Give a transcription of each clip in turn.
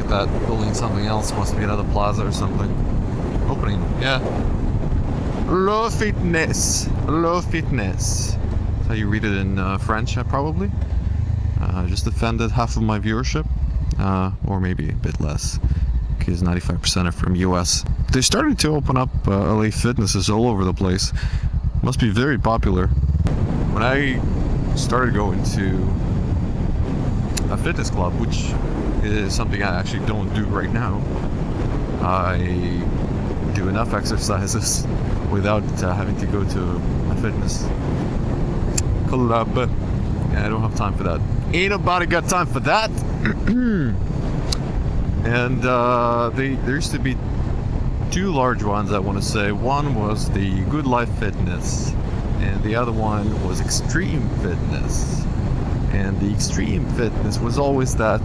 like that, building something else. Must be another plaza or something. Opening, yeah. Le Fitness. Le Fitness. That's how you read it in French, probably. Just offended half of my viewership. Or maybe a bit less. Because 95% are from US. They started to open up LA Fitnesses all over the place. Must be very popular. When I started going to a fitness club, which is something I actually don't do right now, I do enough exercises without having to go to a fitness club. Yeah, I don't have time for that. Ain't nobody got time for that. And there used to be two large ones, I want to say. One was the Good Life Fitness, and the other one was Extreme Fitness. And the Extreme Fitness was always that,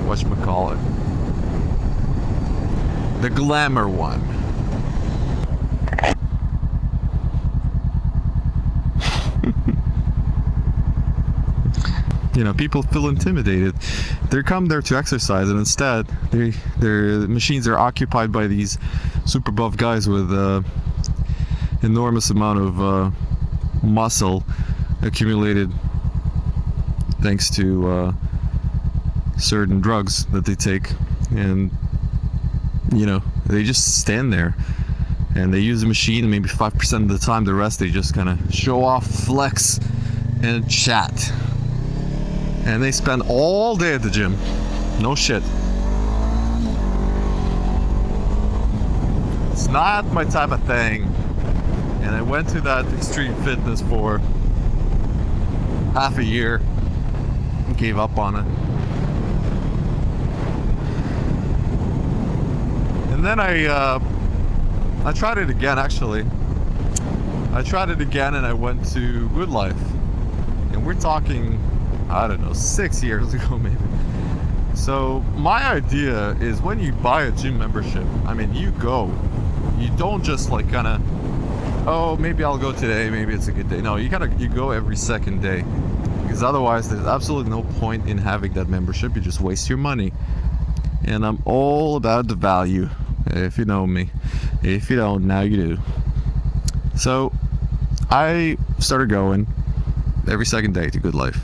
whatchamacallit, the glamour one. You know, people feel intimidated. They come there to exercise, and instead, their machines are occupied by these super buff guys with enormous amount of muscle accumulated thanks to certain drugs that they take. And you know, they just stand there and they use the machine maybe 5% of the time. The rest they just kind of show off, flex, and chat. And they spend all day at the gym. No shit. It's not my type of thing. And I went to that Extreme Fitness for half a year and gave up on it. And then I tried it again, actually. I tried it again and I went to Good Life. And we're talking, I don't know, 6 years ago maybe. So my idea is, when you buy a gym membership, I mean, you go. You don't just like kind of, oh, maybe I'll go today, maybe it's a good day. No, you go every second day. Because otherwise there's absolutely no point in having that membership. You just waste your money. And I'm all about the value, if you know me. If you don't, now you do. So I started going every second day to Good Life.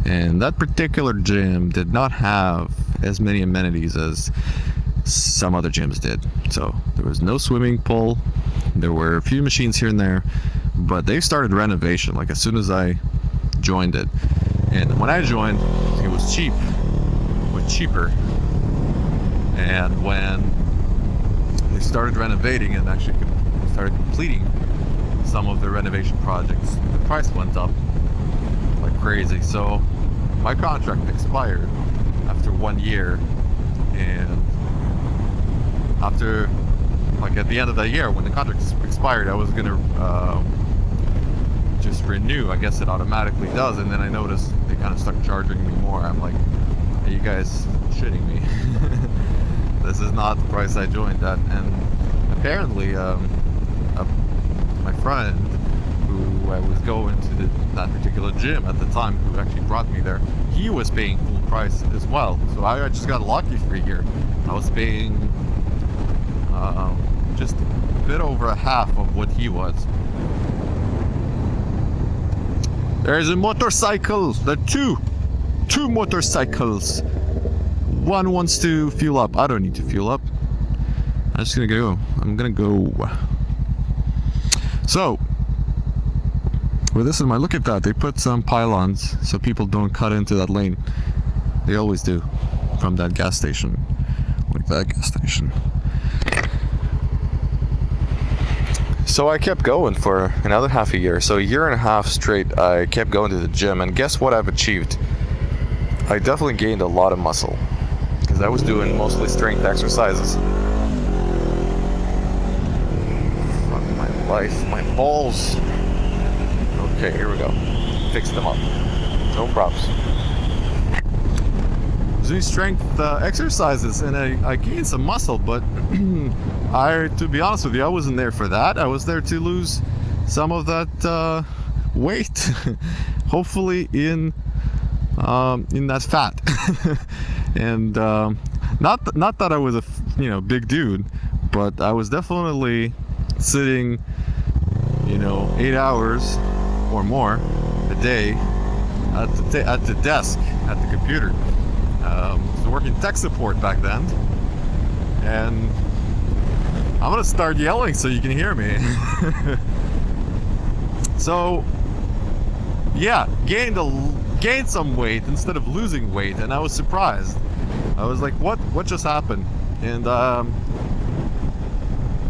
And that particular gym did not have as many amenities as some other gyms did. So there was no swimming pool. There were a few machines here and there, but they started renovation like as soon as I joined it. And when I joined, it was cheap. It was cheaper. And when they started renovating and actually started completing some of the renovation projects, the price went up like crazy. So my contract expired after 1 year, and after, like, at the end of that year when the contract expired, I was gonna just renew. I guess it automatically does, and then I noticed they kind of started charging me more. I'm like, are you guys shitting me? This is not the price I joined at. And apparently my friend who I was going to that particular gym at the time, who actually brought me there, he was paying full price as well. So I just got lucky for a year. I was paying just a bit over a half of what he was. There's a motorcycle. There are two motorcycles. One wants to fuel up. I don't need to fuel up. I'm just gonna go. I'm gonna go. So with this in mind, look at that. They put some pylons so people don't cut into that lane. They always do from that gas station. Like that gas station. So I kept going for another half a year. So a year and a half straight, I kept going to the gym, and guess what I've achieved? I definitely gained a lot of muscle, because I was doing mostly strength exercises. Fuck my life, my balls. Okay, here we go. Fix them up. No props. Do strength exercises, and I gained some muscle, but to be honest with you, I wasn't there for that. I was there to lose some of that weight. Hopefully in in that fat. And not that I was a big dude, but I was definitely sitting 8 hours or more a day at the desk at the computer. So working tech support back then, and I'm gonna start yelling so you can hear me. So yeah, gained some weight instead of losing weight, and I was surprised. I was like, what just happened? And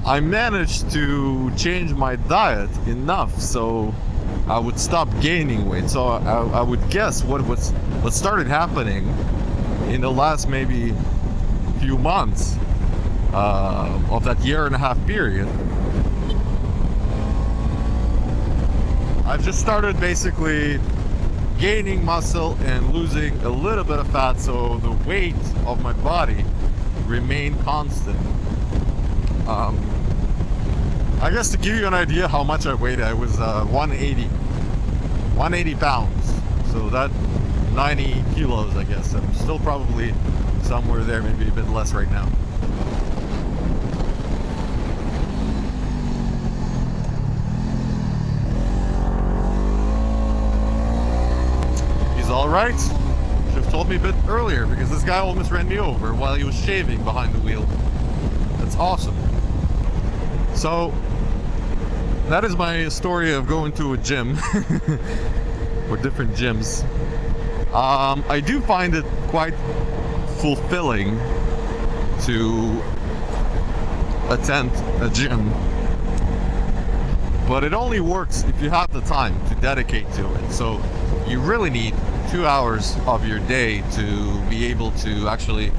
I managed to change my diet enough so I would stop gaining weight. So I would guess what started happening in the last maybe few months of that 1.5 year period. I've just started basically gaining muscle and losing a little bit of fat, so the weight of my body remained constant. I guess to give you an idea how much I weighed, I was 180 pounds, so that 90 kilos, I guess. I'm still probably somewhere there, maybe a bit less right now. He's all right. Should have told me a bit earlier, because this guy almost ran me over while he was shaving behind the wheel. That's awesome. So that is my story of going to a gym or different gyms. I do find it quite fulfilling to attend a gym, but it only works if you have the time to dedicate to it. So you really need 2 hours of your day to be able to actually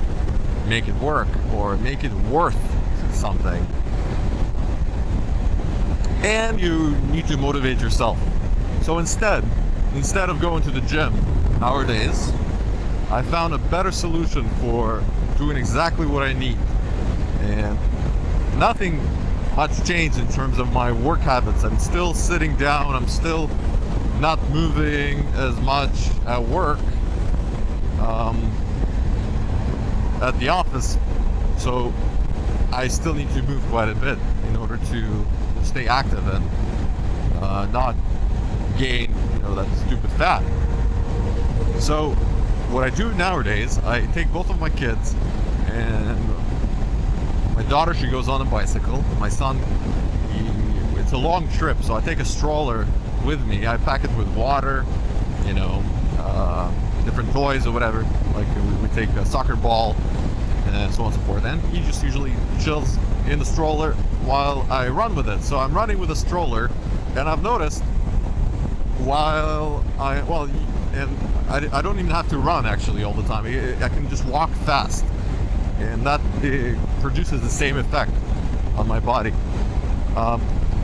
make it work or make it worth something. And you need to motivate yourself. So instead of going to the gym nowadays, I found a better solution for doing exactly what I need. And nothing much changed in terms of my work habits. I'm still sitting down, I'm still not moving as much at work, at the office. So I still need to move quite a bit in order to stay active and not gain that stupid fat. So what I do nowadays, I take both of my kids, and my daughter, she goes on a bicycle. My son, it's a long trip, so I take a stroller with me. I pack it with water, different toys or whatever. Like we take a soccer ball and so on and so forth. And he just usually chills in the stroller while I run with it. So I'm running with a stroller, and I've noticed I don't even have to run actually all the time. I can just walk fast, and that produces the same effect on my body.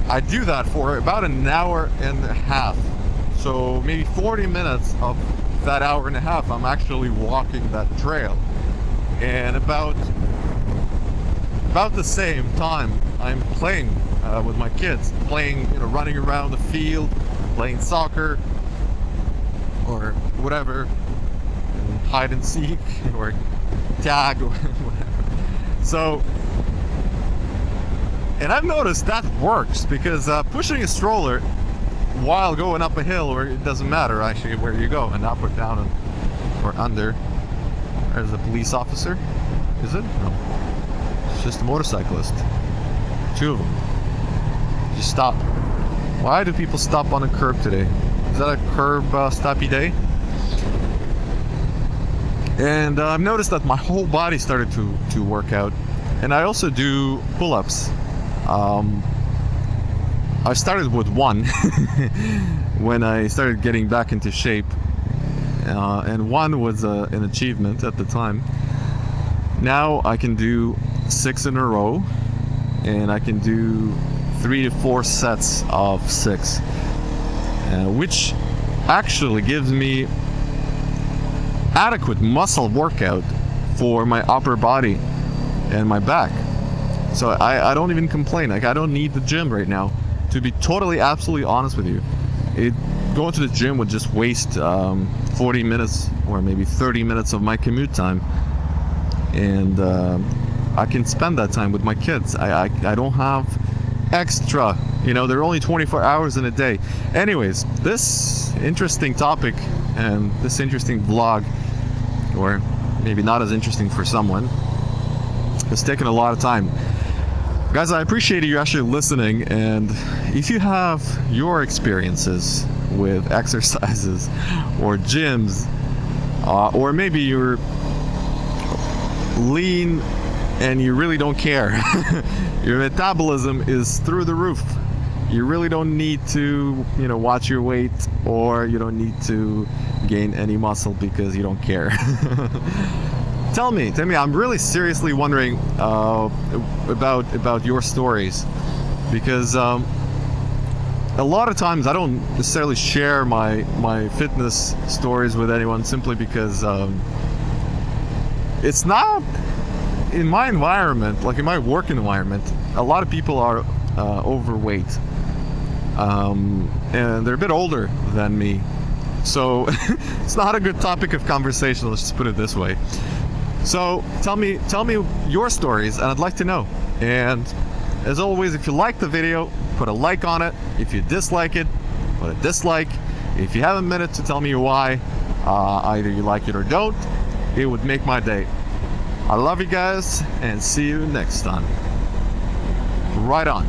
I do that for about 1.5 hours. So maybe 40 minutes of that 1.5 hours, I'm actually walking that trail. And about the same time, I'm playing with my kids, running around the field, playing soccer or whatever, hide and seek or tag or whatever. So, and I've noticed that works, because pushing a stroller while going up a hill, or it doesn't matter actually where you go, and up or down or under. There's a police officer. Is it? No. It's just a motorcyclist. 2 of them. Just stop. Why do people stop on a curb today? Is that a curb stoppy day? And I've noticed that my whole body started to work out. And I also do pull-ups. I started with 1 when I started getting back into shape. And 1 was an achievement at the time. Now I can do 6 in a row, and I can do 3 to 4 sets of 6, which actually gives me adequate muscle workout for my upper body and my back. So I don't even complain. Like, I don't need the gym right now, to be totally absolutely honest with you. going to the gym would just waste 40 minutes or maybe 30 minutes of my commute time, and I can spend that time with my kids. I don't have extra, you know, they're only 24 hours in a day. Anyways, this interesting topic and this interesting vlog, or maybe not as interesting for someone, it's taken a lot of time. Guys, I appreciate you actually listening, and if you have your experiences with exercises or gyms, or maybe you're lean and you really don't care, your metabolism is through the roof, you really don't need to, you know, watch your weight, or you don't need to gain any muscle because you don't care. Tell me, I'm really seriously wondering about your stories, because a lot of times I don't necessarily share my fitness stories with anyone, simply because it's not in my environment, like in my work environment. A lot of people are overweight, and they're a bit older than me, so it's not a good topic of conversation, let's just put it this way. So tell me your stories, and I'd like to know. And as always, if you like the video, put a like on it. If you dislike it, put a dislike. If you have a minute to tell me why, either you like it or don't, it would make my day. I love you guys, and see you next time. Right on.